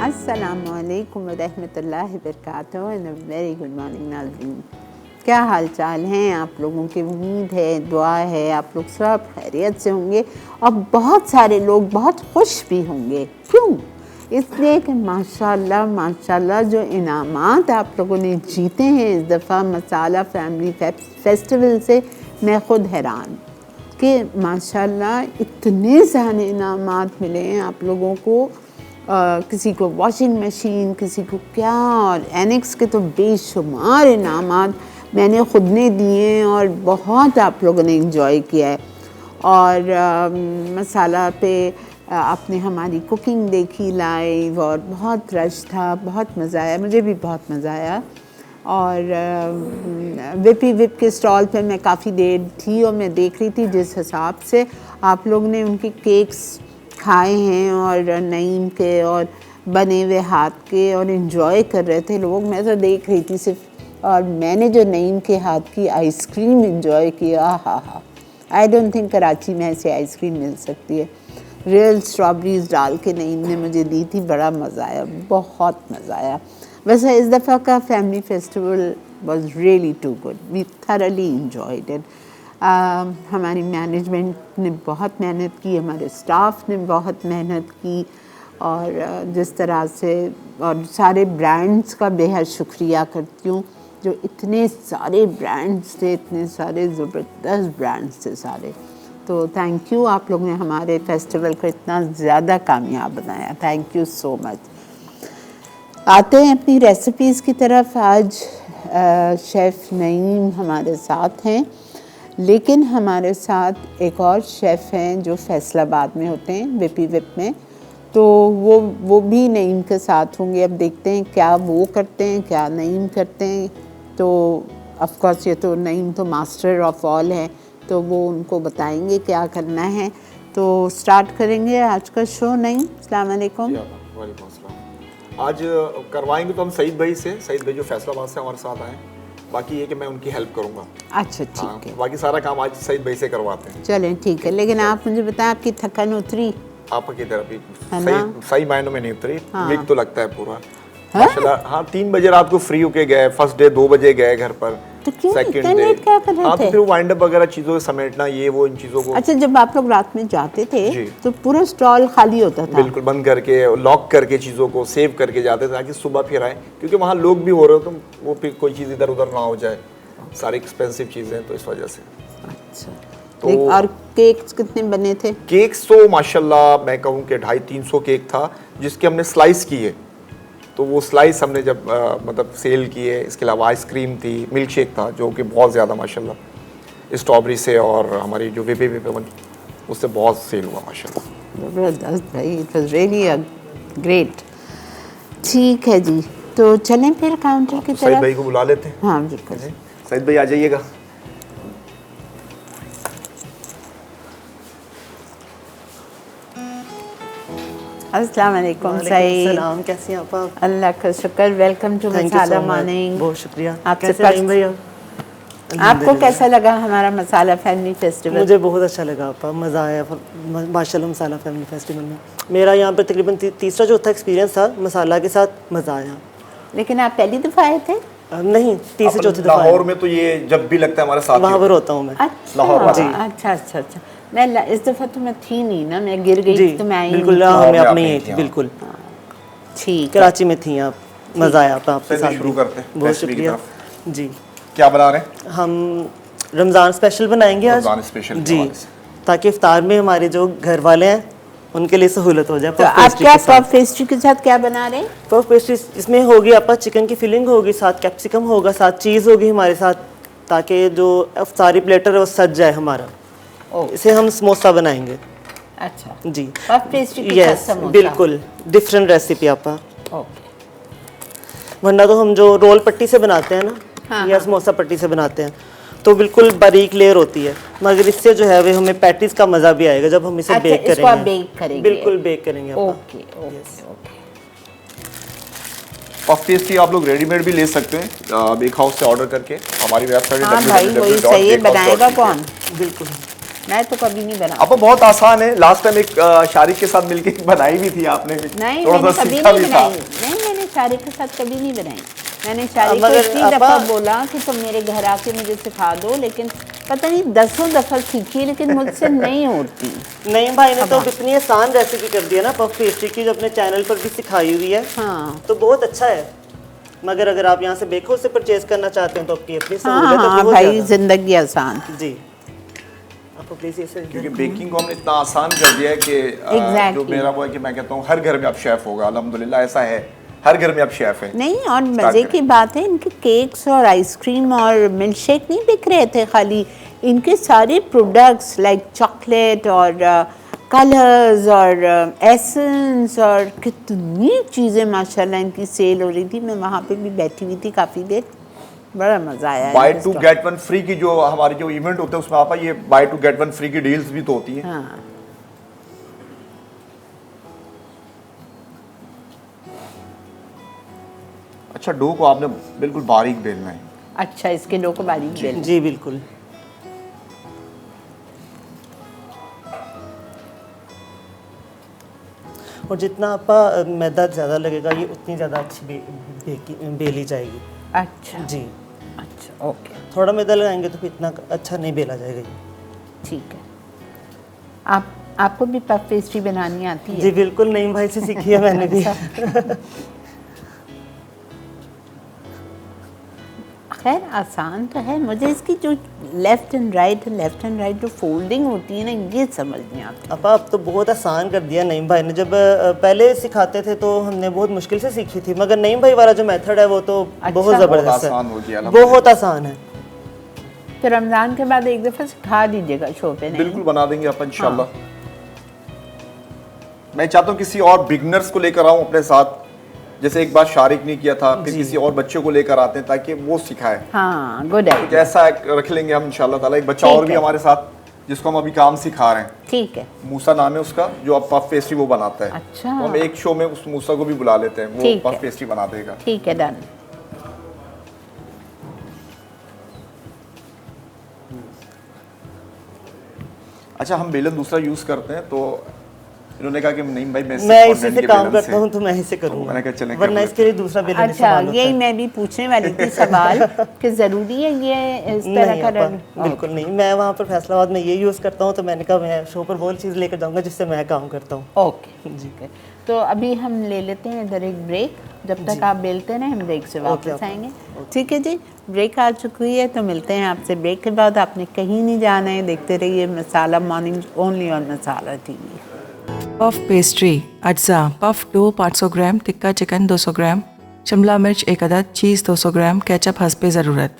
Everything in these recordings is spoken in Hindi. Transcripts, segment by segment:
अस्सलामुअलैकुम वरहमतुल्लाहि वबरकातुहू एंड वेरी गुड मॉर्निंग नाज़रीन। क्या हाल चाल हैं आप लोगों की? उम्मीद है, दुआ है आप लोग सब खैरियत से होंगे और बहुत सारे लोग बहुत खुश भी होंगे। क्यों? इसलिए कि माशाल्लाह माशाल्लाह जो इनामात आप लोगों ने जीते हैं इस दफ़ा मसाला फैमिली फेस्टिवल से, मैं ख़ुद हैरान कि माशाल्लाह इतने सारे इनामात मिले हैं आप लोगों को। किसी को वॉशिंग मशीन, किसी को क्या, और एनेक्स के तो बेशुमार इनामात मैंने ख़ुद ने दिए और बहुत आप लोगों ने इंजॉय किया है। और मसाला पे आपने हमारी कुकिंग देखी लाइव और बहुत रश था, बहुत मज़ा आया, मुझे भी बहुत मज़ा आया। और विप के स्टॉल पे मैं काफ़ी देर थी और मैं देख रही थी जिस हिसाब से आप लोग ने उनके केक्स खाए हैं और नईम के और बने हुए हाथ के और इन्जॉय कर रहे थे लोग। मैं तो देख रही थी सिर्फ, और मैंने जो नईम के हाथ की आइसक्रीम इन्जॉय किया, हा आई डोंट थिंक कराची में ऐसी आइसक्रीम मिल सकती है। रियल स्ट्रॉबेरीज डाल के नईम ने मुझे दी थी, बड़ा मज़ा आया, बहुत मज़ा आया। वैसे इस दफ़ा का family festival was really too good, we thoroughly enjoyed it. हमारी मैनेजमेंट ने बहुत मेहनत की, हमारे स्टाफ ने बहुत मेहनत की, और जिस तरह से, और सारे ब्रांड्स का बेहद शुक्रिया करती हूँ जो इतने सारे ब्रांड्स थे, इतने सारे ज़बरदस्त ब्रांड्स थे सारे। तो थैंक यू, आप लोग ने हमारे फेस्टिवल को इतना ज़्यादा कामयाब बनाया, थैंक यू सो मच। आते हैं अपनी रेसिपीज़ की तरफ। आज शेफ़ नईम हमारे साथ हैं, लेकिन हमारे साथ एक और शेफ़ हैं जो फैसलाबाद में होते हैं, विप में, तो वो भी नईम के साथ होंगे। अब देखते हैं क्या वो करते हैं, क्या नईम करते हैं। तो ऑफ कोर्स ये तो नईम तो मास्टर ऑफ ऑल है, तो वो उनको बताएंगे क्या करना है। तो स्टार्ट करेंगे आज का शो। नईम, अस्सलाम वालेकुम। वालेकुम अस्सलाम। आज करवाएंगे तो हम सईद भाई से, सईद भाई जो फैसलाबाद से हमारे साथ आए। बाकी ये कि मैं उनकी हेल्प करूंगा। अच्छा ठीक है, बाकी सारा काम आज सईद भाई से करवाते हैं। चलें ठीक है, लेकिन आप मुझे बताएं आपकी थकान उतरी? आपकी तरफ भी सही मायनों में नहीं उतरी। वीक तो लगता है पूरा माशाल्लाह। हाँ 3 बजे रात को फ्री होके गए, फर्स्ट डे 2 बजे गए घर पर, तो क्यों सेकंड इतना लेट क्या कर रहे थे? हाँ तो फिर वाइंड अप वगैरह चीज़ों को समेटना, ये वो इन चीज़ों को। अच्छा, जब आप लोग रात में जाते थे तो पूरा स्टॉल खाली होता था? बिल्कुल, बंद करके लॉक करके चीज़ों को सेव करके जाते थे ताकि सुबह फिर आए, क्योंकि वहाँ लोग भी हो रहे हो तो वो फिर कोई चीज़ इधर उधर ना हो जाए, सारी एक्सपेंसिव चीज़ें, तो इस वजह से। अच्छा, तो और केक्स कितने बने थे? केक्स तो माशाल्लाह मैं कहूँ कि 250-300 केक था जिसके हमने स्लाइस किए। तो वो स्लाइस हमने जब मतलब सेल किए। इसके अलावा आइसक्रीम थी, मिल्क शेक था जो कि बहुत ज़्यादा माशाल्लाह स्ट्रॉबेरी से, और हमारी जो विपे बनी उससे बहुत सेल हुआ माशाल्लाह। ज़बरदस्त भाई, इट वाज रियली ग्रेट। ठीक है जी, तो चलें फिर काउंटर की तरफ। सईद भाई को बुला लेते हैं। हाँ बिल्कुल, सईद भाई आ जाइएगा। अस्सलाम वालेकुम सईद। सलाम, कैसी हैं आप? अल्लाह का शुक्र, वेलकम टू मसाला मॉर्निंग। बहुत शुक्रिया। आपसे भैया, आपको कैसा लगा हमारा मसाला फैमिली फेस्टिवल? मुझे बहुत अच्छा लगा आपा, मज़ा आया माशाल्लाह मसाला फैमिली फेस्टिवल में। मेरा यहाँ पे तकरीबन तीसरा चौथा एक्सपीरियंस था मसाला के साथ, मज़ा आया। लेकिन आप पहली दफ़ा आए थे? नहीं, तीसरी चौथी दफ़ा। लाहौर में तो ये जब भी लगता है हमारे साथ वहाँ पर होता हूँ मैं। अच्छा, लाहौर जी। अच्छा। मैं इस दफ़ा तो मैं थी नहीं ना, मैं गिर गई थी तो मैं आई बिल्कुल, नहीं। मैं अपनी ही थी बिल्कुल। ठीक, कराची में थी आप, मज़ा आया आपके साथ। शुरू करते हैं, बहुत शुक्रिया जी। क्या बना रहे हैं? हम रमज़ान स्पेशल बनाएंगे आज। रमज़ान स्पेशल जी, ताकि इफ्तार में हमारे जो घर वाले हैं उनके लिए सहूलत हो जाए। तो आप क्या पफ पेस्ट्री के साथ क्या बना रहे हैं? पफ पेस्ट्री इसमें होगी आपका चिकन की फिलिंग होगी, साथ कैप्सिकम होगा, साथ चीज़ होगी हमारे साथ, ताकि जो इफ्तारी प्लेटर है वो सज जाए हमारा। इसे हम समोसा बनाएंगे। अच्छा जी, पफ पेस्ट्री के साथ यस समोसा। बिल्कुल डिफरेंट रेसिपी आपका। ओके, वरना तो हम जो रोल पट्टी से बनाते हैं ना, हाँ, या समोसा पट्टी से बनाते हैं तो बिल्कुल बारीक लेयर होती है, मगर इससे जो है वो हमें पैटीज का मज़ा भी आएगा जब हम इसे अच्छा, बेक इसको आप करेंगे। बेक करेंगे? बिल्कुल बेक करेंगे। ओके। पफ पेस्ट्री आप लोग रेडीमेड भी ले सकते हैं बेक हाउस से ऑर्डर करके। हमारी वेबसाइट हाँ भाई, वही सही है, बनाएगा कौन? बिल्कुल मैं तो कभी नहीं बनाती। अब बहुत आसान है, लास्ट टाइम एक शारिक के साथ मिलके बनाई भी थी आपने भी। नहीं थोड़ा मैंने सा कभी सीखा नहीं भी था। बनाई, नहीं मैंने शारिक के साथ कभी नहीं बनाई। मैंने शारिक को मगर इतनी आपा- दफ़ा बोला कि तुम मेरे घर आके मुझे सिखा दो, लेकिन पता नहीं दसों दफ़ा सीखी लेकिन मुझसे नहीं होती। नहीं भाई ने तो अब इतनी आसान रेसिपी कर दी है ना पफ पेस्ट्री की, जो अपने चैनल पर भी सिखाई हुई है। हाँ तो बहुत अच्छा है। मगर अगर आप यहाँ से बेको से परचेज करना चाहते हैं तो आपकी अपनी हाँ सहूलियत है हाँ बहुत भाई, ज़्यादा। जिंदगी आसान। जी आपको प्लीज इसे क्योंकि बेकिंग को हमने इतना आसान कर दिया है कि Exactly. जो मेरा वो है कि मैं कहता हूँ हर घर में अब शेफ होगा, अल्हम्दुलिल्लाह ऐसा है, हर घर में अब शेफ है। नहीं, और Start मज़े करें। की बात है, इनके केक्स और आइसक्रीम और मिल्क शेक नहीं बिक रहे थे खाली, इनके सारे प्रोडक्ट्स लाइक चॉकलेट और कलर्स और एसेंस और कितनी चीज़ें माशाल्लाह इनकी सेल हो रही थी। मैं वहाँ पे भी बैठी हुई थी काफ़ी देर, बड़ा मज़ा आया। बाय इनके two stall. Get one free की जो हमारे जो इवेंट होते हैं उसमें आपा ये buy two get one free की डील्स भी तो होती हैं। हाँ अच्छा, डो को आपने बिल्कुल बारीक बेलना है। अच्छा, इसके डो को बारीक बेल। जी बिल्कुल। और जितना आपका मैदा ज़्यादा लगेगा ये उतनी ज़्यादा अच्छी बेली जाएगी। अच्छा जी अच्छा, ओके थोड़ा मैदा लगाएंगे तो फिर इतना अच्छा नहीं बेला जाएगा ये। ठीक है। आपको भी पफ पेस्ट्री बनानी आती है? जी बिल्कुल, नहीं भाई से सीखी है मैंने भी। खैर आसान तो है, मुझे इसकी जो लेफ्ट एंड राइट जो फोल्डिंग होती है ना, ये समझ नहीं आती। अब तो बहुत आसान कर दिया नईम भाई ने। जब पहले सिखाते थे तो हमने बहुत मुश्किल से सीखी थी, मगर नईम भाई वाला जो मेथड है वो तो बहुत अच्छा। ज़बरदस्त बहुत है, आसान हो गया, बहुत आसान है। तो रमज़ान के बाद एक दफ़ा सिखा दीजिएगा शो पे। नहीं बिल्कुल बना देंगे अपन इंशाल्लाह। मैं चाहता हूँ किसी और बिगनर्स को लेकर आऊँ अपने साथ, जैसे एक बार शारिक ने किया था, फिर किसी और बच्चे को लेकर आते हैं ताकि वो सिखाए। हाँ, गुड कुछ आइडिया। ऐसा रख लेंगे हम इंशाल्लाह ताला। एक बच्चा ठीक और भी है। हमारे साथ जिसको हम अभी काम सिखा रहे हैं, ठीक है, मूसा नाम है उसका, जो अब पफ पेस्ट्री वो बनाता है। अच्छा। तो हम एक शो में उस मूसा को भी बुला लेते हैं, वो ठीक है। पफ पेस्ट्री बना देगा। ठीक है, डन। अच्छा, हम बेलन दूसरा यूज करते हैं, तो इन्होंने कहा कि नहीं भाई मैं मैं सिर्फ इसी कॉन्वेंट से के काम बेलन करता से। हूँ तो मैं ही से करूँगा, मैंने कहा चलें कर वरना लेते इसके लिए दूसरा बेलन अच्छा, इस्तेमाल होता यही है। मैं भी पूछने वाली थी सवाल कि ज़रूरी है ये इस तरह नहीं का अपा, रन? बिल्कुल नहीं। मैं वहाँ पर फैसलाबाद में ये यूज़ करता हूँ, तो मैंने कहा मैं शो पर वो चीज़ लेकर जाऊँगा जिससे मैं काम करता हूँ। ओके जी। तो अभी हम ले लेते हैं इधर एक ब्रेक, जब तक आप बेलते रहें हम ब्रेक से वापस आएंगे। ठीक है जी, ब्रेक आ चुकी है, तो मिलते हैं आपसे ब्रेक के बाद। आपने कहीं नहीं जाना है, देखते रहिए Masala morning only on Masala TV. Puff pastry अज्जा puff dough 500 gram, tikka chicken 200 gram, शिमला मिर्च 1 अदद, चीज़ 200 ग्राम, केचप हस्बे ज़रूरत।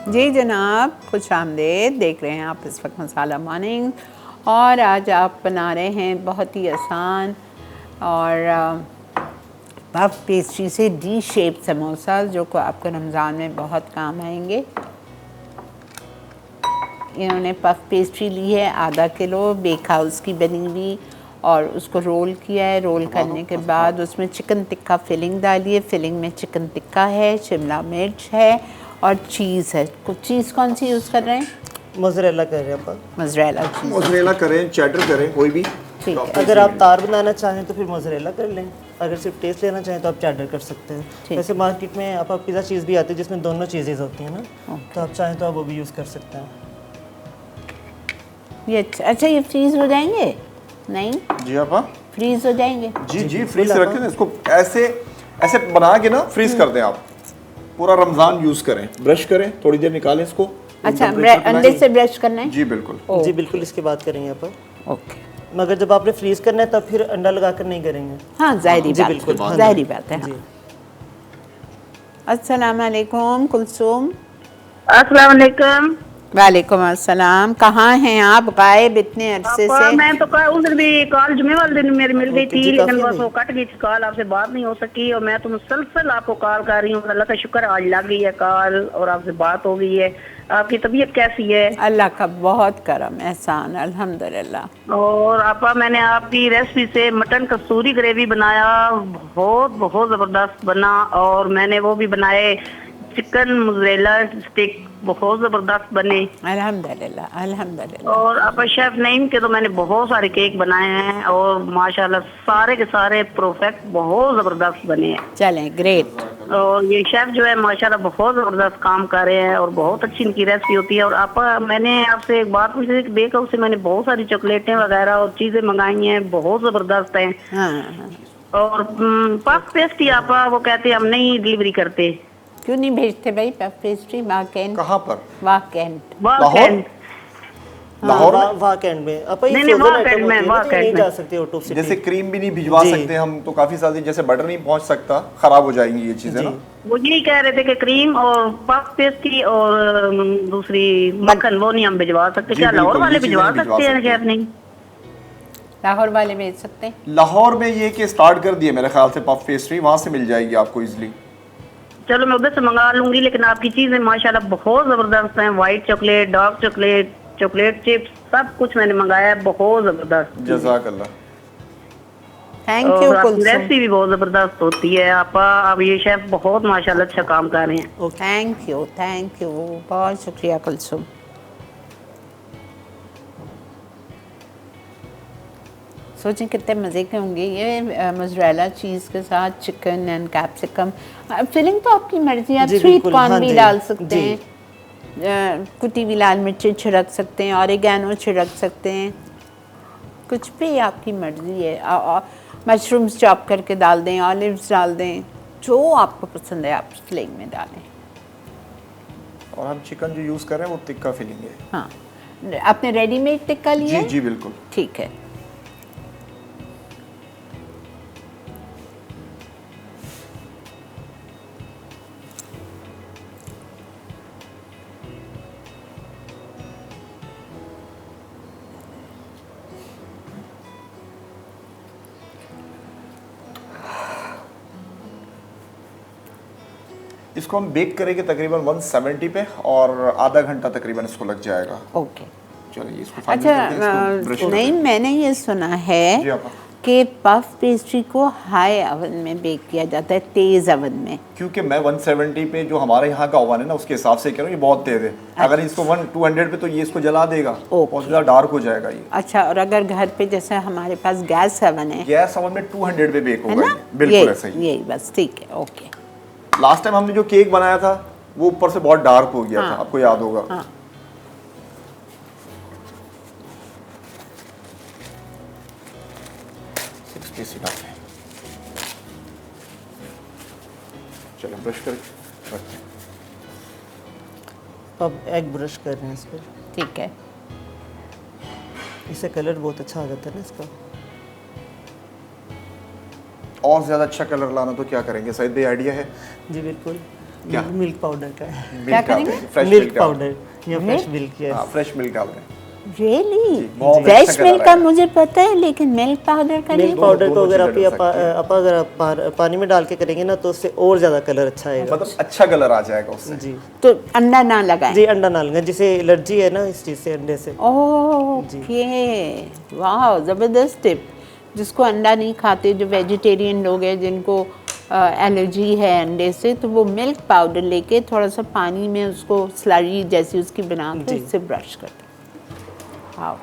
जी जनाब, खुश आमदेद। देख रहे हैं आप इस वक्त मसाला मॉर्निंग, और आज आप बना रहे हैं बहुत ही आसान और पफ पेस्ट्री से डी शेप समोसा, जो को आपको रमज़ान में बहुत काम आएंगे। इन्होंने पफ पेस्ट्री ली है आधा किलो, बेक हाउस की बनी हुई, और उसको रोल किया है। रोल करने के बाद उसमें चिकन टिक्का फिलिंग डालिए। फिलिंग में चिकन टिक्का है, शिमला मिर्च है और चीज़ है। कुछ चीज़ कौन सी यूज़ कर रहे हैं? मोज़रेला कर रहे हैं अपन। Mozzarella cheese. मोज़रेला करें, चेडर करें, कोई भी। ठीक है। अगर आप तार बनाना चाहें तो फिर मोज़रेला कर लें, अगर सिर्फ टेस्ट लेना चाहें तो आप चेडर कर सकते हैं। ठीक। वैसे मार्केट में आप पिज़्ज़ा चीज़ भी आती है जिसमें दोनों चीज़ें होती हैं ना, तो आप चाहें तो आप वो भी यूज़ कर सकते हैं। ये अच्छा, ये फ्रीज़ हो जाएंगे? नहीं, जी आपा, फ्रीज़ हो जाएंगे। जी फ्रीज रखें ना इसको, ऐसे ऐसे बना के ना फ्रीज कर दें आप। पूरा रमजान यूज करें, ब्रश करें, थोड़ी देर निकालें इसको। अच्छा, टेम्परेचर पे अंडे ना- से ब्रश करना है? जी बिल्कुल। जी बिल्कुल, इसकी बात करेंगे अपन। ओके, मगर जब आपने फ्रीज करना है तब फिर अंडा लगा कर नहीं करेंगे। हाँ ज़ाहिरी जी बात बिल्कुल, है, हाँ ज़ाहिरी जी। बात है। जी। अस्सलाम वालेकुम कुलसूम। अस्सलाम वालेकुम। वालेकुम अस्सलाम। कहाँ हैं आप? गायब इतने अरसे आपा, से। मैं तो उस दिन भी कॉल जुमे वाले दिन मेरी मिल गई ओके थी, जी, लेकिन काफी बस वो कट गई थी कॉल, आपसे बात नहीं हो सकी। और मैं तो मुसलसल आपको कॉल कर रही हूँ, अल्लाह का शुक्र आज लग गई है कॉल और आपसे बात हो गई है। आपकी तबीयत कैसी है? अल्लाह का बहुत करम एहसान, अल्हम्दुलिल्लाह। और आपा, मैंने आपकी रेसिपी से मटन कस्तूरी ग्रेवी बनाया, बहुत बहुत ज़बरदस्त बना। और मैंने वो भी बनाए चिकन मोज़रेला स्टिक बहुत जबरदस्त बने। अल्हम्दुलिल्लाह अल्हम्दुलिल्लाह। और आपा शेफ नईम के तो मैंने बहुत सारे केक बनाए हैं और माशाल्लाह सारे के सारे परफेक्ट बहुत जबरदस्त बने हैं। चलें, ग्रेट। और ये शेफ जो है माशाल्लाह बहुत जबरदस्त काम कर रहे हैं और बहुत अच्छी इनकी रेसिपी होती है। और आपा मैंने आपसे एक बात पूछी थी, बेक हाउस से मैंने बहुत सारी चॉकलेटें वगैरह और चीजें मंगाई हैं, बहुत जबरदस्त हैं। हाँ हाँ। और पफ पेस्ट्री आपा वो कहते हैं हम नहीं डिलीवरी करते। क्यों नहीं भेजते भाई पफ पेस्ट्री? वाकेंड कहाँ पर? वाकेंड लाहौर? लाहौर में? वाह कैंड में अपन ये नहीं, frozen वाह item कैंड में, होती है ना, वाह तो ये कैंड नहीं में। जा सकती आउट ऑफ सिटी। जैसे क्रीम भी नहीं भिजवा जी। सकते हम, तो काफी सारी, जैसे बटर नहीं पहुंच सकता, खराब हो जाएंगी ये चीजें जी। ना। वो यही कह रहे थे कि क्रीम और पफ पेस्ट्री और दूसरी मक्खन वो नहीं हम भिजवा सकते। जी, क्या लाहौर बिल्कुल, वाले ये चीजें भिजवा नहीं भिजवा सकते हैं सकते। शेफ? नहीं, लाहौर वाले भेज सकते हैं। लाहौर में ये कि स्टार्ट कर दिए मेरे ख्याल से पफ पेस्ट्री, वहां से मिल जाएगी आपको इजीली। चलो मैं उधर से मंगा लूंगी। लेकिन आपकी चीजें माशाल्लाह बहुत जबरदस्त हैं। White chocolate, dark chocolate, chocolate chips, सब कुछ मैंने मंगाया है, बहुत जबरदस्त। जज़ाकल्लाह। थैंक यू और आपकी कुलसुम। रेसिपी भी बहुत जबरदस्त होती है। अब ये शेफ बहुत माशाल्लाह अच्छा काम कर रहे हैं। थैंक यू, बहुत शुक्रिया कुलसुम। सोचें कितने मज़े के होंगे ये मोज़रेला चीज़ के साथ चिकन एंड कैप्सिकम। फिलिंग तो आपकी मर्जी, आप जी, स्वीट बिल्कुल, कॉर्न हाँ भी जी, डाल सकते जी। हैं, कुटी हुई लाल मिर्ची छिड़क सकते हैं, ऑरिगेनो छिड़क सकते हैं, कुछ भी आपकी मर्जी है। मशरूम्स चॉप करके डाल दें, ऑलिव्स डाल दें, जो आपको पसंद है आप फिलिंग में डालें। और हम चिकन जो यूज कर रहे हैं वो टिक्का फिलिंग है। हाँ, आपने रेडीमेड टिक्का लिया जी है? जी बिल्कुल। ठीक है। इसको हम बेक करेंगे तकरीबन 170 पे और आधा घंटा तकरीबन इसको लग जाएगा। ओके। चलिए इसको फाइनल करते हैं, इसको ब्रश अच्छा, करते नहीं हैं। मैंने ये सुना जी है आपा। कि पफ पेस्ट्री को हाई ओवन में बेक किया जाता है, तेज़ ओवन में। क्योंकि मैं 170 पे जो हमारे यहाँ का ओवन है ना उसके हिसाब से कह रहा हूँ, ये बहुत तेज है। अगर इसको 200 पे तो ये इसको जला देगा, बहुत ज़्यादा डार्क हो जाएगा ये। अच्छा, और अगर घर पे जैसे हमारे पास गैस ओवन है गैस ओवन में 200 पे बेक है होगा ना? ये, बिल्कुल ऐसा ही। यही बस, ठीक है, ओके। लास्ट टाइम हमने जो केक बनाया था वो ऊपर से बहुत डार्क हो गया हाँ। था, आपको याद होगा। हाँ। चलो ब्रश करके रखते हैं। अब एग ब्रश कर रहे हैं इसको, ठीक है। इससे कलर बहुत अच्छा आ जाता है ना इसका। और ज्यादा अच्छा कलर लाना तो क्या करेंगे? शायद भी आइडिया है। जी बिल्कुल, क्या? मिल्क पाउडर का है। क्या करेंगे? फ्रेश मिल्क पाउडर या फ्रेश मिल्क या हाँ, फ्रेश मिल्क डाल दें। रियली? बहुत फ्रेश अच्छा मिल्क कलर का आएगा। मुझे पता है, लेकिन मिल्क पाउडर का मिल्क नहीं। पाउडर को दोनों अगर चीज़ें आप डल सकती हैं। अगर आप पानी में डाल के करेंगे ना तो उससे और ज़्यादा कलर अच्छा आएगा। मतलब अच्छा कलर आ जाएगा उससे। जी तो अंडा ना लगाएं। जी, अंडा ना लगाएं, जिसे एलर्जी है ना इस चीज़ से, अंडे से। ओके, वाह, ज़बरदस्त टिप। जिसको अंडा नहीं खाते, जो वेजिटेरियन लोग हैं जिनको एलर्जी है अंडे से, तो वो मिल्क पाउडर लेके थोड़ा सा पानी में उसको स्लरी जैसी उसकी बना के जी। उससे ब्रश करते। हाँ,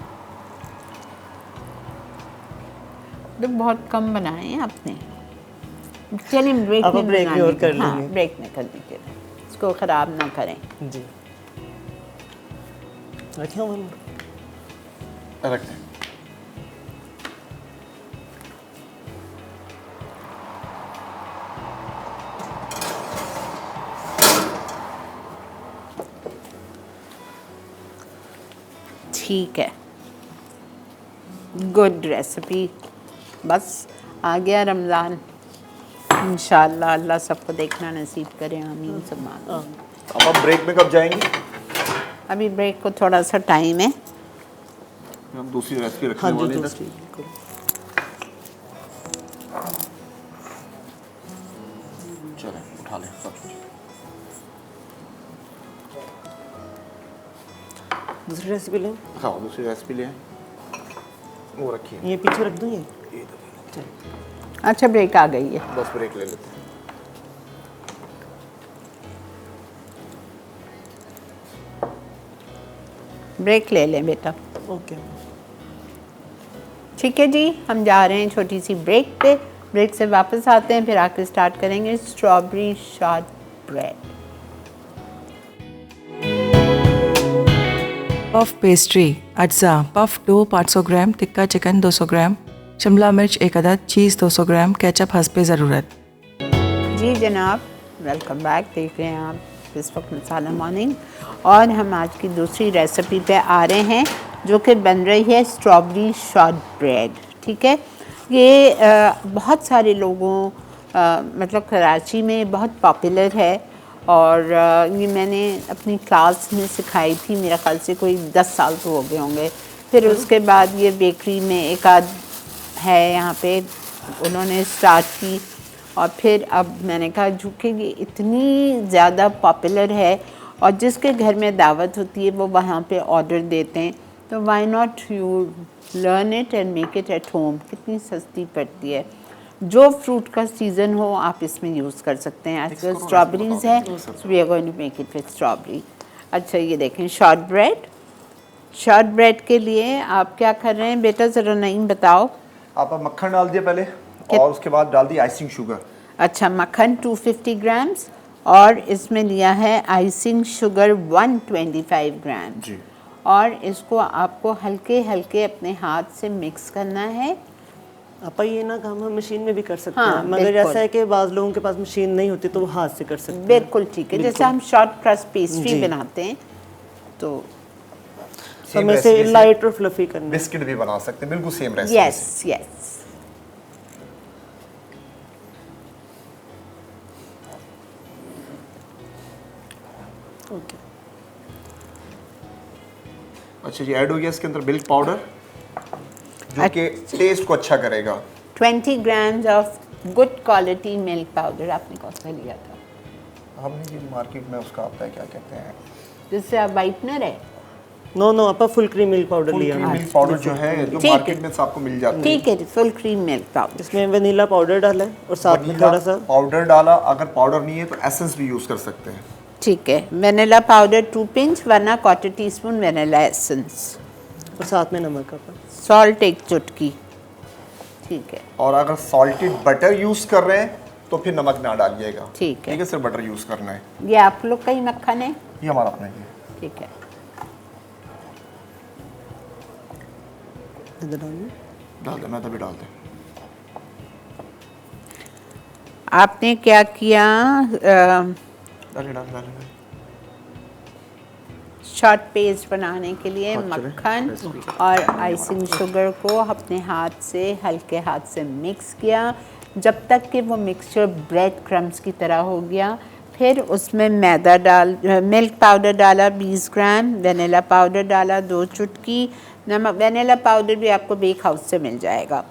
तो बहुत कम बनाए हैं आपने। चलिए ब्रेक अब में ब्रेक बना में और लीजिए। कर हाँ, लेंगे। ब्रेक में कर लीजिए, इसको ख़राब ना करें। जी रखें हम। रखते हैं। ठीक है, गुड रेसिपी। बस आ गया रमज़ान, इंशाअल्लाह अल्लाह सबको देखना नसीब करे, आमीन सब मानो। अब हम ब्रेक में कब जाएंगे? अभी ब्रेक को थोड़ा सा टाइम है। हम दूसरी रेसिपी रखने हाँ जी, वाले हैं। दूसरी बिल्कुल। चलें उठा लें सब। दूसरी रेसिपी लें, हाँ दूसरी रेसिपी ले आएं। वो रखिए, ये पीछे रख दूँ ये। ये दो। अच्छा, ब्रेक आ गई है। बस ब्रेक ले लेते हैं। ब्रेक ले लें बेटा। ओके। ठीक है जी, हम जा रहे हैं छोटी सी ब्रेक पे। ब्रेक से वापस आते हैं, फिर आके स्टार्ट करेंगे strawberry short bread. Puff pastry, अज्जा, puff dough 500 gram, tikka chicken 200 gram, शिमला मिर्च 1 अदद, चीज़ 200 ग्राम, केचप हस्बे ज़रूरत। जी जनाब, वेलकम बैक। देख रहे हैं आप इस वक्त मसाला मॉर्निंग, और हम आज की दूसरी रेसिपी पे आ रहे हैं जो कि बन रही है स्ट्रॉबेरी शॉर्ट ब्रेड। ठीक है, ये बहुत सारे लोगों मतलब कराची में बहुत पॉपुलर है, और ये मैंने अपनी क्लास में सिखाई थी, मेरा ख्याल से कोई 10 साल तो हो गए होंगे। फिर उसके बाद ये बेकरी में एक आध है यहाँ पे, उन्होंने स्टार्ट की, और फिर अब मैंने कहा चूँकि ये इतनी ज़्यादा पॉपुलर है और जिसके घर में दावत होती है वो वहाँ पे ऑर्डर देते हैं, तो why not you learn it and make it at home. कितनी सस्ती पड़ती है, जो फ्रूट का सीज़न हो आप इसमें यूज़ कर सकते हैं। आजकल स्ट्रॉबेरीज़ है, so we are going to make it with strawberry. अच्छा, ये देखें शॉर्ट ब्रेड। शॉर्ट ब्रेड के लिए आप क्या कर रहे हैं बेटा, ज़रा नहीं बताओ। आप मक्खन डाल दिया पहले, और उसके बाद डाल दी आइसिंग शुगर। अच्छा, मक्खन 250 ग्राम्स, और इसमें लिया है आइसिंग शुगर 125 ग्राम जी। और इसको आपको हल्के हल्के अपने हाथ से मिक्स करना है। आपा ये ना काम हम मशीन में भी कर सकते हाँ, हैं, मगर बिल्कुल। ऐसा है कि बाज़ लोगों के पास मशीन नहीं होती तो वो हाथ से कर सकते हैं। बिल्कुल ठीक है, जैसे हम शॉर्ट क्रस्ट पेस्ट्री जी। बनाते हैं तो सेम हमें से रेसिपी से लाइट और फ्लफी करना है। बिस्किट भी बना सकते हैं, बिल्कुल same recipe. Yes yes. Okay. अच्छा जी, ऐड हो गया इसके अंदर मिल्क पाउडर, जो कि टेस्ट को अच्छा करेगा। 20 grams of good quality milk powder. आपने कौन सा लिया था? हमने ये मार्केट में उसका आता है, क्या कहते हैं, जिससे आप वाइटनर है। नो नो आपा फुल क्रीम मिल्क पाउडर लिया हमने। मिल्क पाउडर जो है, जो ठीक है। मार्केट में आपको मिल जाता है। ठीक है, फुल क्रीम मिल्क पाउडर। इसमें वनीला पाउडर डाला है और साथ में वनीला थोड़ा सा पाउडर डाला, अगर पाउडर नहीं है तो एसेंस भी यूज कर सकते हैं। ठीक है, वेनिला पाउडर 2 पिंच, वरना 1/4 टीस्पून वेनिला एसेंस, और साथ में नमक आपा। सॉल्ट 1 चुटकी। ठीक है, और अगर सॉल्टेड बटर यूज कर रहे हैं तो फिर नमक ना डालिएगा। ठीक है। सिर्फ बटर यूज करना है। ये आप लोग का ही मक्खन है। ये हमारा अपना ही है। ठीक है, इधर डालिए। डाल देना, तभी डालते हैं। आपने क्या किया, डालिए डालिए डालिए। शॉर्ट पेस्ट बनाने के लिए हाँ, चलें। मक्खन और आइसिंग शुगर को अपने हाथ से हल्के हाथ से मिक्स किया जब तक कि वो मिक्सचर ब्रेड क्रम्स की तरह हो गया। फिर उसमें मैदा मिल्क पाउडर डाला 20 ग्राम, वेनिला पाउडर डाला 2 चुटकी, नमक, वेनिला पाउडर भी आपको बेक हाउस से मिल जाएगा।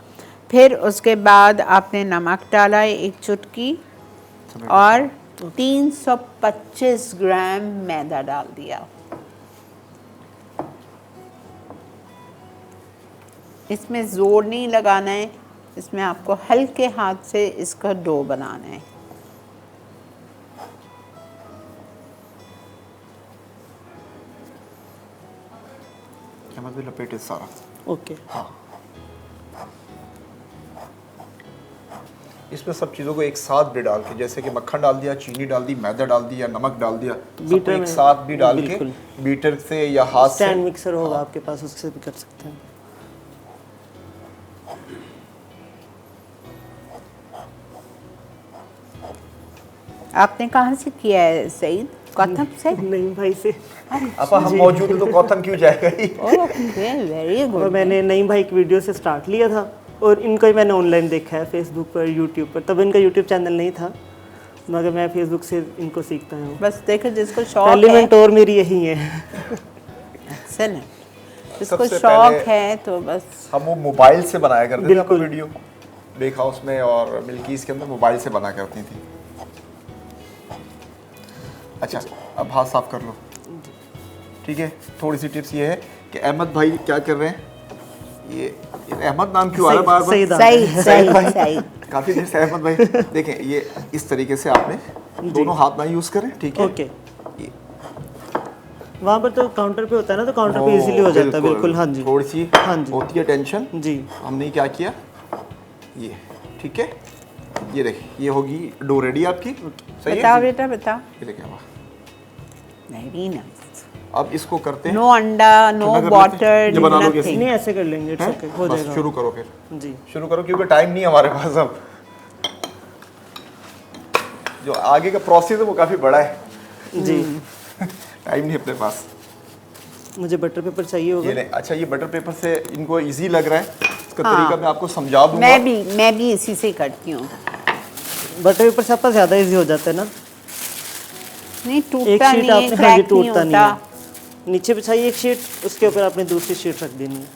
फिर उसके बाद आपने नमक डाला 1 चुटकी, और 325 ग्राम मैदा डाल दिया। इसमें ज़ोर नहीं लगाना है, इसमें आपको हल्के हाथ से इसका डो बनाना है। अहमद भी लपेटे सारा। ओके। इसमें सब चीज़ों को एक साथ भी डाल के, जैसे कि मक्खन डाल दिया, चीनी डाल दी, मैदा डाल दिया, नमक डाल दिया, सबको बीटर एक में- साथ भी डाल के बिल्कुल। बीटर से या हाथ से। स्टैंड मिक्सर होगा आपके पास, उससे भी कर सकते हैं। आपने कहाँ से किया है सईद? कौथम से? नहीं भाई से। अब हम मौजूद हैं तो कौथम क्यों जाएगा ही। ओके, वेरी और गुड। मैंने नईम भाई की वीडियो से स्टार्ट लिया था, और इनको ही मैंने ऑनलाइन देखा है फेसबुक पर, यूट्यूब पर। तब इनका यूट्यूब चैनल नहीं था, मगर मैं फेसबुक से इनको सीखता हूँ। बस देखो, जिसको शौक पहली है, मेंटोर मेरी यही है। एक्सेलेंट, जिसको सबसे शौक पहले है तो बस। हम वो मोबाइल से बनाया करते थे बिल्कुल। वीडियो, बेक हाउस में और मिल्कीज़ के अंदर मोबाइल से बना करती थी। अच्छा, अब हाथ साफ कर लो। ठीक है, थोड़ी सी टिप्स ये है कि अहमद भाई क्या कर रहे हैं, ये अहमद नाम क्यों आ रहा है बार बार? सईद सही सही सही। काफ़ी देर से अहमद भाई देखें, ये इस तरीके से आपने दोनों हाथ ना यूज़ करें। ठीक है, ओके। वहाँ पर तो काउंटर पे होता है ना, तो काउंटर पे इजीली हो जाता है। बिल्कुल, हाँ जी, थोड़ी सी हाँ जी होती है टेंशन जी। हमने क्या किया, ये ठीक है, ये देखिए ये होगी डो रेडी आपकी। सही बताओ है बेटा बताओ। ये देखिए वाह। Very nice. अब इसको करते हैं, नो अंडा, नो ठंडा कर लेते हैं। वाटर, ये बना लोगे नथिंग। नहीं ऐसे कर लेंगे, इट्स हैं? ओके, हो बस जाएगा। शुरू करो फिर, जी शुरू करो क्योंकि टाइम नहीं है हमारे पास। अब जो आगे का प्रोसेस है वो काफ़ी बड़ा है, जी। टाइम नहीं अपने पास। मुझे बटर पेपर चाहिए होगा। ये नहीं, अच्छा ये बटर पेपर से इनको इजी लग रहा है, इसका हाँ। तरीका मैं आपको समझा दूंगा। मैं भी इसी से करती हूँ। बटर पेपर से आपका ज़्यादा इजी हो जाता है ना। नहीं एक टूटता शीट नहीं है, आपने, हाँ जी, क्रैक नहीं टूटता नहीं होता। है। नीचे बिछाइए एक शीट, उसके ऊपर आपने दूसरी शीट रख देनी है।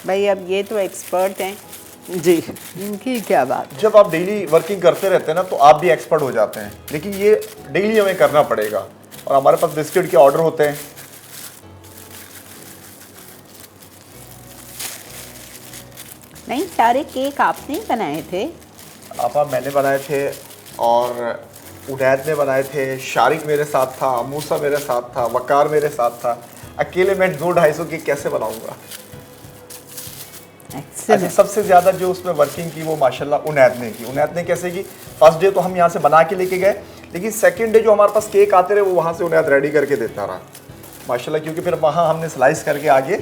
भाई अब ये तो एक्सपर्ट हैं, जी इनकी क्या बात। जब आप डेली वर्किंग करते रहते हैं ना तो आप भी एक्सपर्ट हो जाते हैं, लेकिन ये डेली हमें करना पड़ेगा। और हमारे पास बिस्किट के ऑर्डर होते हैं। नहीं सारे केक आपने ही बनाए थे। आपा मैंने बनाए थे और उनैद ने बनाए थे, शारिक मेरे साथ था, मूसा मेरे साथ था, वकार मेरे साथ था। अकेले मैं 200-250 केक कैसे बनाऊंगा। अच्छा, Excellent. सबसे ज़्यादा जो उसमें वर्किंग की वो माशाल्लाह उनैद ने की। उनैद ने कैसे की, फर्स्ट डे तो हम यहाँ से बना के लेके गए, लेकिन सेकंड डे जो हमारे पास केक आते रहे वो वहाँ से उनैद रेडी करके देता रहा माशाल्लाह, क्योंकि फिर वहाँ हमने स्लाइस करके आगे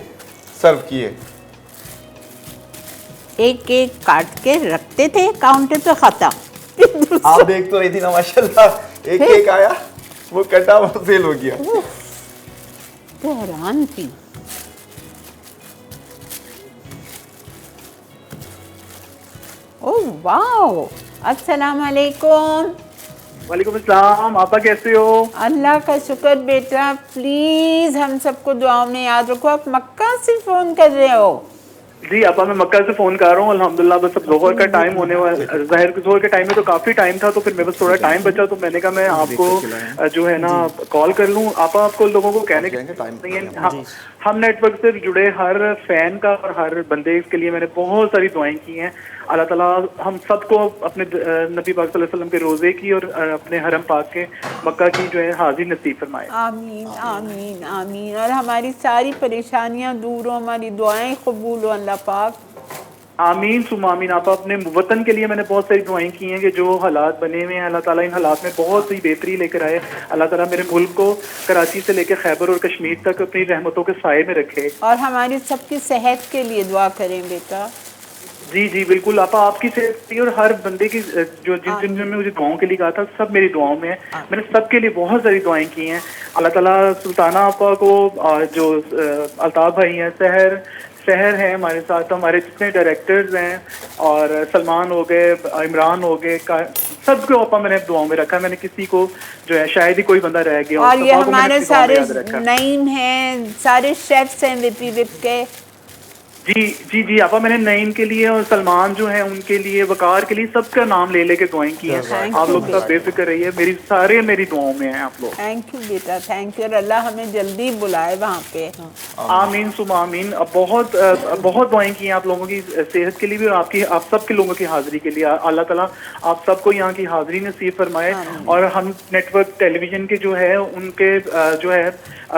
सर्व किए। एक केक काट के रखते थे काउंटर पे, खत्म। आप देख तो रही थी ना माशाल्लाह, एक केक आया वो कटा वो सेल हो गया। तो हैरान थी। ओह वाओ, अस्सलाम वालेकुम। वालेकुम अस्सलाम, आपा कैसे हो? अल्लाह का शुक्र बेटा, प्लीज हम सबको दुआओं में याद रखो। आप मक्का से फोन कर रहे हो? जी आपा मैं मक्का से फोन कर रहा हूँ अल्हम्दुलिल्लाह। बस अब जोहर का टाइम होने वाला, ज़ाहिर जोहर के टाइम में तो काफी टाइम था, तो फिर मेरे पास थोड़ा टाइम बचा, तो मैंने कहा मैं आपको जो है ना कॉल कर लूँ। आपा आपको लोगों को कहने के नहीं है, हम नेटवर्क से जुड़े हर फैन का और हर बंदे के लिए मैंने बहुत सारी दुआएं की हैं। अल्लाह ताला हम सबको अपने नबी पाक सल्लल्लाहु अलैहि वसल्लम के रोज़े की और अपने हरम पाक के मक्का की जो है हाजिर नसीब फरमाए। आमीन आमीन आमीन। और हमारी सारी परेशानियां दूर हो, हमारी दुआएं कबूल हो अल्लाह पाक। आमीन सुम आमीन। आप अपने वतन के लिए मैंने बहुत सारी दुआएं की हैं कि जो हालात बने हुए हैं अल्लाह ताला इन हालात में बहुत सी बेहतरी लेकर आए। अल्लाह ताला मेरे मुल्क को कराची से लेकर खैबर और कश्मीर तक अपनी रहमतों के साए में रखे। और हमारी सबकी सेहत के लिए दुआ करें बेटा। जी जी बिल्कुल आपा, आपकी सेहत की और हर बंदे की जो जिन जिन ने मुझे दुआओं के लिए कहा था सब मेरी दुआओं में है। मैंने सबके लिए बहुत सारी दुआएं की हैं। अल्लाह ताला सुल्ताना आपा को, जो अल्ताफ भाई हैं, शहर है हमारे साथ, हमारे जितने डायरेक्टर्स हैं और सलमान हो गए, इमरान हो गए, सबको आपा मैंने दुआओं में रखा। मैंने किसी को जो है शायद ही कोई बंदा रह गया। और ये हमारे सारे नईम हैं, सारे शेफ्स हैं विप के। जी जी जी आपा मैंने नईम के लिए और सलमान जो है उनके लिए, वकार के लिए, सबका नाम ले लेके दुआएं की हैं। आप लोग सब बेफिक्र रहिए, मेरी दुआओं में हैं आप लोग। थैंक यू बेटा, थैंक यू। और अल्लाह हमें जल्दी बुलाए वहाँ पे। आमीन सुम आमीन। अब बहुत दुआएं की हैं आप लोगों की सेहत के लिए भी और आप सबके लोगों की हाजिरी के लिए। अल्लाह ताला आप सबको यहाँ की हाजिरी नसीब फरमाए और हम नेटवर्क टेलीविजन के जो है उनके जो है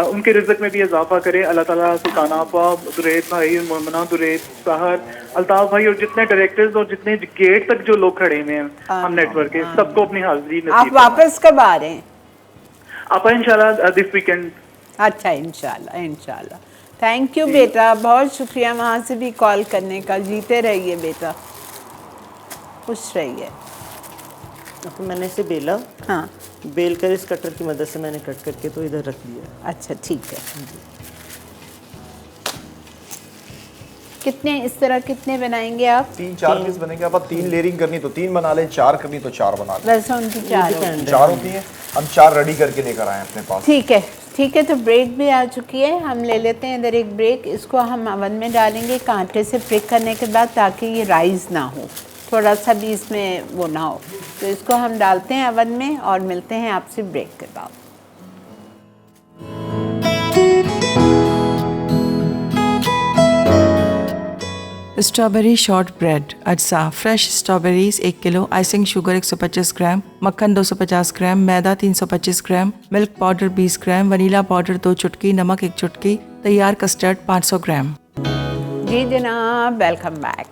उनके रिज़्क में भी इजाफा करे। अल्लाह ताला सुल्ताना आपा, दुरैद भाई, मोमना दुरैद, सहर, अल्ताफ भाई और जितने डायरेक्टर्स और जितने गेट तक जो लोग खड़े हुए हैं हम नेटवर्क के, सबको अपनी हाजिरी नसीब। आप वापस कब आ रहे हैं? आपा इंशाल्लाह दिस वीकेंड। अच्छा इंशाल्लाह। थैंक यू बेटा, बहुत शुक्रिया वहाँ से भी कॉल करने का। जीते रहिए बेटा, खुश रहिए। तो मैंने इसे बेला, हाँ बेल कर इस कटर की मदद से मैंने कट करके तो इधर रख दिया। अच्छा ठीक है। कितने इस तरह कितने बनाएंगे आप? 3-4 पीस बनेंगे। आप 3 लेयरिंग करनी तो 3 बना लें, 4 करनी तो 4 बना लें। वैसे उनकी 4 होती हैं, हम 4 रेडी करके लेकर आए अपने पास। ठीक है। तो ब्रेक भी आ चुकी है, हम ले लेते हैं इधर एक ब्रेक। इसको हम अवन में डालेंगे कांटे से प्रिक करने के बाद, ताकि ये राइज ना हो, थोड़ा सा भी इसमें वो ना हो। तो इसको हम डालते हैं अवन में और मिलते हैं आपसे ब्रेक के बाद। स्ट्रॉबेरी शॉर्ट ब्रेड अज्जा fresh strawberries 1 kilo, icing sugar 125 ग्राम, मक्खन 250 ग्राम, मैदा 325 ग्राम, मिल्क पाउडर 20 ग्राम, वनीला पाउडर 2 चुटकी, नमक 1 चुटकी, तैयार कस्टर्ड 500 ग्राम। जी जनाब, वेलकम बैक।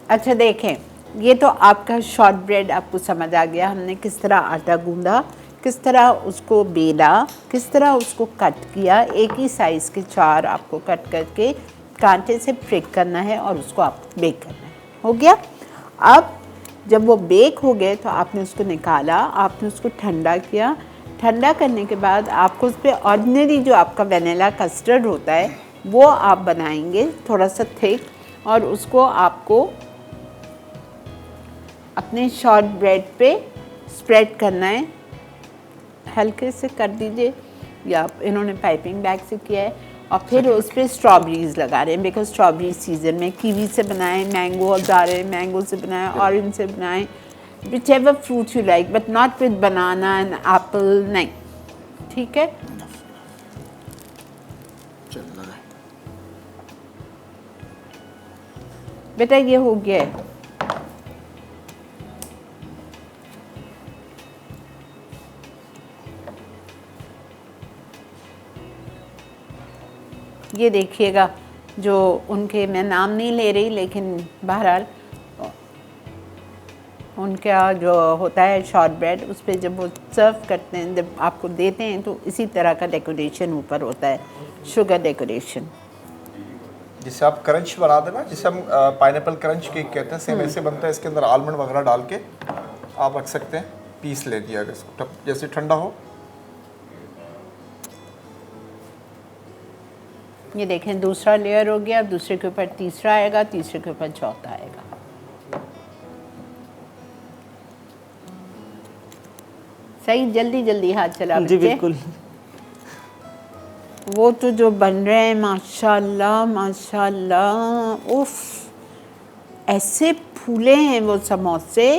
अच्छा देखें, ये तो आपका शॉर्ट ब्रेड आपको समझ आ गया, हमने किस तरह आटा गूंदा, किस तरह उसको बेला, किस तरह उसको कट किया। एक ही साइज़ के 4 आपको कट करके कांटे से प्रिक करना है और उसको आपको बेक करना है। हो गया। अब जब वो बेक हो गए तो आपने उसको निकाला, आपने उसको ठंडा किया। ठंडा करने के बाद आपको उस पर ऑर्डिनरी जो आपका वनीला कस्टर्ड होता है वो आप बनाएंगे थोड़ा सा थिक, और उसको आपको अपने शॉर्ट ब्रेड पे स्प्रेड करना है। हल्के से कर दीजिए, या इन्होंने पाइपिंग बैग से किया है। और फिर उस पर स्ट्रॉबेरीज लगा रहे हैं, बिकॉज स्ट्रॉबेरी सीजन में। कीवी से बनाएं, मैंगो जा रहे हैं, मैंगो से बनाएं, ऑरेंज से बनाएं, whichever fruit you like, but not with banana and apple, नहीं, ठीक है। बेटा ये हो गया है। ये देखिएगा, जो उनके, मैं नाम नहीं ले रही, लेकिन बहरहाल उनका जो होता है शॉर्ट ब्रेड, उस पर जब वो सर्व करते हैं, जब आपको देते हैं, तो इसी तरह का डेकोरेशन ऊपर होता है, शुगर डेकोरेशन, जिससे आप क्रंच बना देना, जिसे हम पाइनएप्पल क्रंच केक कहते हैं। सेम ऐसे बनता है, इसके अंदर आलमंड वगैरह डाल के आप रख सकते हैं। पीस ले दिया इसको, जैसे ठंडा हो। ये देखें दूसरा लेयर हो गया, दूसरे के ऊपर तीसरा आएगा, तीसरे के ऊपर चौथा आएगा। सही, जल्दी जल्दी हाथ चला जी बच्चे। बिल्कुल। वो तो जो बन रहे हैं माशाल्लाह माशाल्लाह, उफ, ऐसे फूले हैं वो समोसे।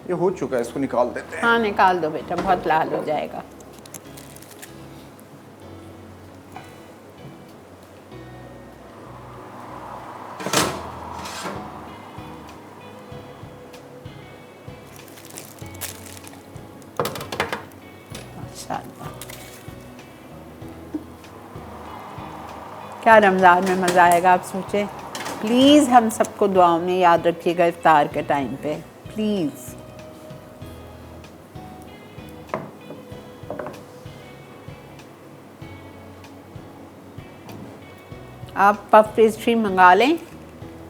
ये हो चुका है, इसको निकाल देते हैं। हाँ निकाल दो बेटा, बहुत लाल हो जाएगा। माशाल्लाह, क्या रमज़ान में मज़ा आएगा आप सोचें। प्लीज़ हम सबको दुआओं में याद रखिएगा इफ्तार के टाइम पे, प्लीज़। आप पफ पेस्ट्री मंगा लें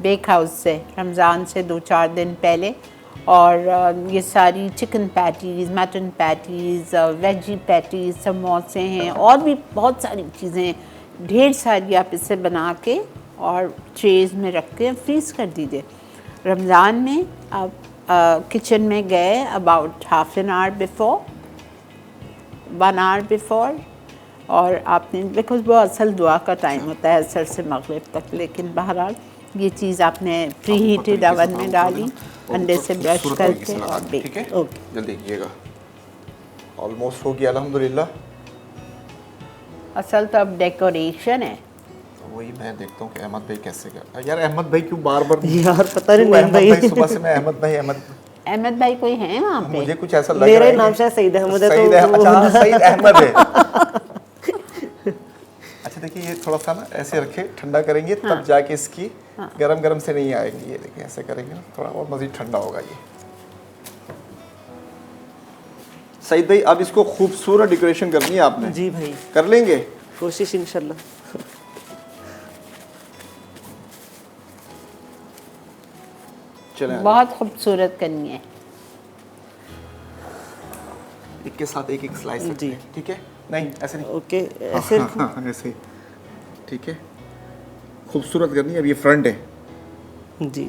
बेक हाउस से रमज़ान से 2-4 दिन पहले, और ये सारी chicken patties, mutton patties, veggie patties, समोसे हैं, और भी बहुत सारी चीज़ें, ढेर सारी आप इसे बना के और ट्रेज में रख के फ्रीज़ कर दीजिए। रमज़ान में आप किचन में गए about half an hour before, 1 hour before, और आपने, बिकॉज वो असल दुआ का टाइम होता है असर से मगरिब तक, लेकिन बहरहाल ये चीज़ आपने प्री हीटेड ओवन में डाली, अंडे से ब्रश करके, और ठीक है, ओके। जल्दी कीजिएगा। ऑलमोस्ट हो गया अल्हम्दुलिल्लाह। असल तो अब डेकोरेशन है। वही मैं देखता हूँ कि अहमद भाई कैसे कर। यार अहमद भाई क्यों बार बार, यार पता नहीं, अहमद भाई सुबह से मैं अहमद भाई अहमद भाई कोई हैं वहाँ पे? मुझे कुछ ऐसा लग रहा है। मेरा नाम शायद सईद अहमद है, सईद तो अच्छा, सईद अहमद है। अच्छा देखिए, ये थोड़ा सा ना ऐसे रखे, ठंडा करेंगे तब जाके इसकी गरम गरम से नहीं आएंगी। ये देखिए ऐसे करेंगे ना, थोड़ा और मज़ीद ठंडा होगा ये। सईद भाई अब इसको खूबसूरत डेकोरेशन करनी है आपने। जी भाई, कर लेंगे कोशिश इंशाल्लाह। चलें, बहुत खूबसूरत करनी है। एक के साथ एक स्लाइस जी। ठीक है, नहीं ऐसे नहीं, ओके, ऐसे ऐसे ठीक है। खूबसूरत करनी है। अब ये फ्रंट है जी।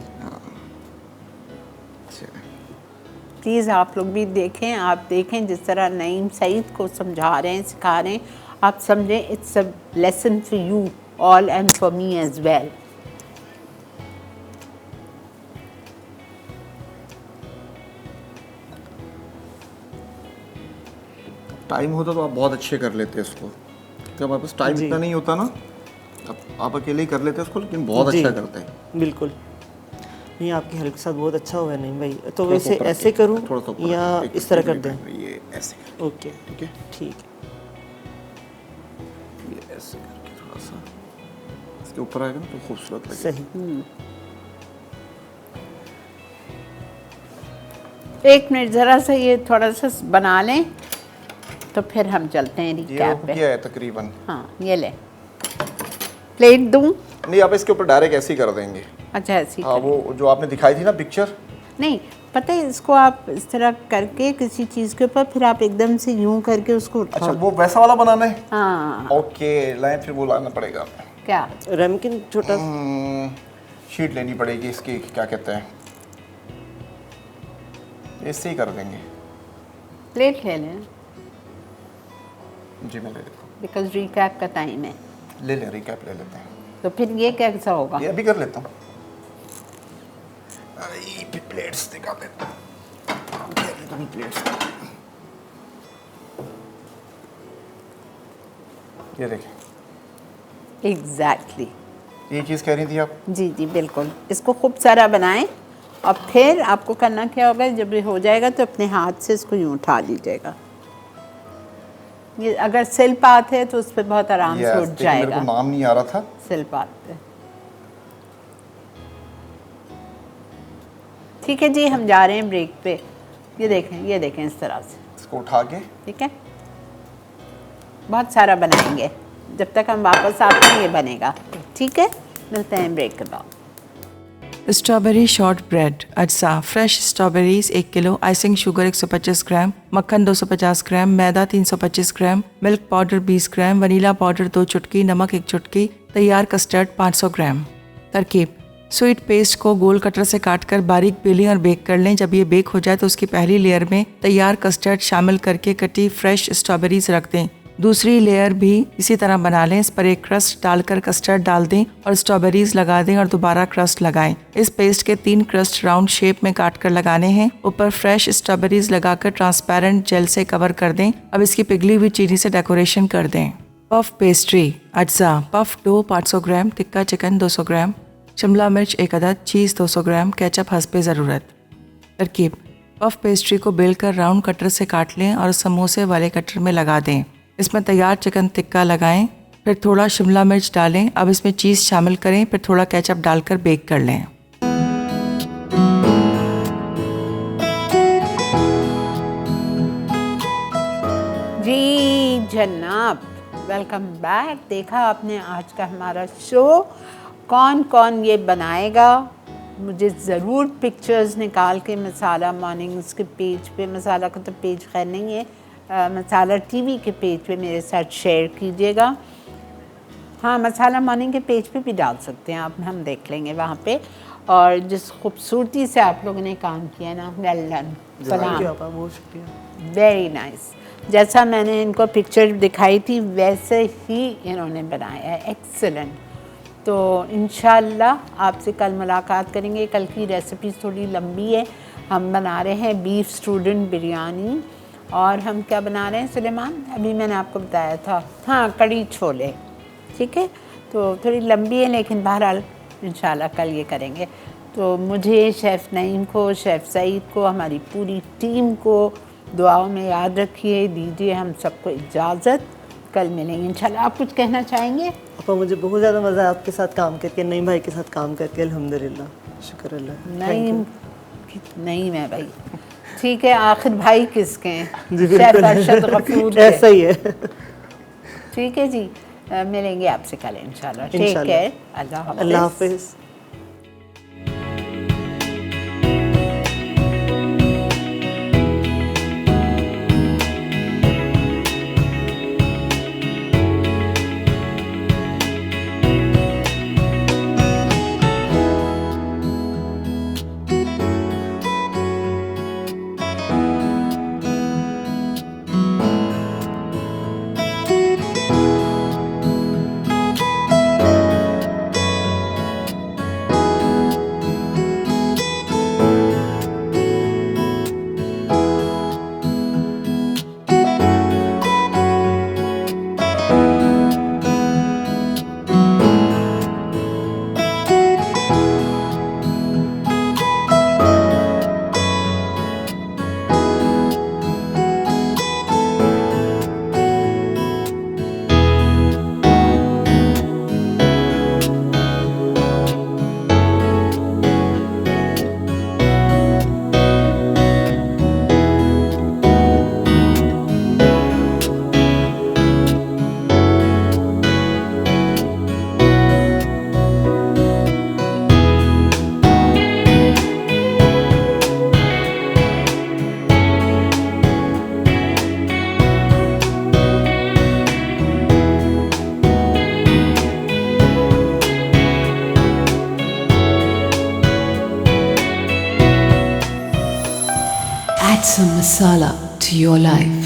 प्लीज़ आप लोग भी देखें, आप देखें जिस तरह नईम सईद को समझा रहे हैं, सिखा रहे हैं, आप समझें। It's a lesson for you all and for me as well. Time होता तो आप बहुत अच्छे कर लेते इसको, जब आपके पास टाइम इतना नहीं होता ना, आप अकेले ही कर लेते इसको, लेकिन बहुत जी। अच्छा करते हैं। बिल्कुल। नहीं, आपकी हेल्प के साथ बहुत अच्छा हुआ है नहीं भाई। तो थोड़ा सा वैसे ऊपर ऐसे रखिए, करूँ थोड़ा सा ऊपर या रखिए, इस तरह कर एक दें? मिनट, ये ऐसे, ओके, ठीक है, ठीक है। ये ऐसे करके थोड़ा सा इसके ऊपर आएगा ना तो खूबसूरत लगेगा। सही। एक मिनट ज़रा सा ये थोड़ा सा बना लें तो फिर हम चलते हैं ये रिकैप हो पे। गया है तकरीबन। हाँ ये ले, प्लेट दूँ? नहीं, आप इसके ऊपर डायरेक्ट ऐसे ही कर देंगे। अच्छा ऐसी हाँ, वो जो आपने दिखाई थी ना पिक्चर, नहीं पता है, इसको आप इस तरह करके किसी चीज़ के ऊपर फिर आप एकदम से यूं करके उसको उठाओ। अच्छा वो वैसा वाला बनाना है। हाँ ओके, लाइन फिर वो लाना पड़ेगा। क्या रेमकिन छोटा शीट लेनी पड़ेगी इसकी, क्या कहते हैं, इससे ही कर देंगे। प्लेट ले लें, जी मैं ले लेता हूँ, बिकॉज रिकैप का टाइम है। ले लें, रिकैप ले लेते हैं। तो फिर ये कैसा होगा? ये अभी कर लेता हूँ। प्लेट्स दिखा देता हूँ, प्लेट्स। ये देखें, एग्जैक्टली ये चीज़ कह रही थी आप। जी जी बिल्कुल। इसको खूब सारा बनाएं और फिर आपको करना क्या होगा, जब ये हो जाएगा तो अपने हाथ से इसको यूं उठा लीजिएगा। ये अगर सिल पात है तो उस पर बहुत आराम से Yes, उठ लेकिन मेरे जाएगा। को नाम नहीं आ रहा था। सिल पात पे ठीक है जी। हम जा रहे हैं ब्रेक पे। ये देखें इस तरह से, इसको उठा के ठीक है। बहुत सारा बनाएंगे, जब तक हम वापस आते हैं ये बनेगा, ठीक है। मिलते हैं ब्रेक के बाद। स्ट्रॉबेरी शॉर्ट ब्रेड अज्जा fresh strawberries 1 kilo, icing sugar 125 ग्राम, मक्खन 250 ग्राम, मैदा 325 ग्राम, मिल्क पाउडर 20 ग्राम, वनीला पाउडर 2 चुटकी, नमक 1 चुटकी, तैयार कस्टर्ड 500 ग्राम। तरकीब: स्वीट पेस्ट को गोल कटर से काटकर बारीक बेलें और बेक कर लें। जब ये बेक हो जाए तो उसकी पहली लेयर में तैयार कस्टर्ड शामिल करके कटी फ्रेश स्ट्रॉबेरीज रख दें। दूसरी लेयर भी इसी तरह बना लें। इस पर एक क्रस्ट डालकर कस्टर्ड डाल दें और स्ट्रॉबेरीज लगा दें और दोबारा क्रस्ट लगाएं। इस पेस्ट के 3 क्रस्ट राउंड शेप में काटकर लगाने हैं। ऊपर फ्रेश स्ट्रॉबेरीज लगाकर ट्रांसपेरेंट जेल से कवर कर दें। अब इसकी पिघली हुई चीनी से डेकोरेशन कर दें। पफ पेस्ट्री अज्जा puff dough 500 gram, tikka chicken 200 gram, शिमला मिर्च 1 अदद, चीज़ 200 ग्राम, केचप हस्बे ज़रूरत। तरकीब: पफ पेस्ट्री को बेलकर राउंड कटर से काट लें और समोसे वाले कटर में लगा दें। इसमें तैयार चिकन टिक्का लगाएं, फिर थोड़ा शिमला मिर्च डालें। अब इसमें चीज़ शामिल करें, फिर थोड़ा केचप डालकर बेक कर लें। जी जनाब, वेलकम बैक। देखा आपने आज का हमारा शो। कौन कौन ये बनाएगा, मुझे ज़रूर पिक्चर्स निकाल के मसाला मॉर्निंग्स के पेज पे, मसाला का तो पेज खैर नहीं है, मसाला टीवी के पेज पे मेरे साथ शेयर कीजिएगा। हाँ, मसाला मॉर्निंग के पेज पे भी डाल सकते हैं आप, हम देख लेंगे वहाँ पे। और जिस खूबसूरती से आप लोगों ने काम किया ना, वेल डन, सलाम, बहुत शुक्रिया। Very nice. जैसा मैंने इनको पिक्चर दिखाई थी वैसे ही इन्होंने बनाया है, एक्सीलेंट। तो इंशाल्लाह आपसे कल मुलाकात करेंगे। कल की रेसिपी थोड़ी लंबी है। हम बना रहे हैं बीफ स्टूडेंट बिरयानी, और हम क्या बना रहे हैं सुलेमान, अभी मैंने आपको बताया था, हाँ कड़ी छोले, ठीक है। तो थोड़ी लंबी है लेकिन बहरहाल इंशाल्लाह कल ये करेंगे। तो मुझे, शेफ़ नईम को, शेफ़ सईद को, हमारी पूरी टीम को दुआओं में याद रखिए। दीजिए हम सबको इजाज़त, कल मिलेंगे इंशाल्लाह। आप कुछ कहना चाहेंगे? आपा मुझे बहुत ज़्यादा मज़ा है आपके साथ काम करके, नईम भाई के साथ काम करके, अल्हम्दुलिल्लाह, शुक्र अल्लाह। नहीं मैं भाई, ठीक है। आखिर भाई किसके हैं? जी शेफ़ अरशद गफूर के। ऐसा ही है। ठीक है जी, मिलेंगे आपसे कल इंशाल्लाह। टेक इंशाल्लाह। केयर, अल्लाह हाफिज़। some masala to your life.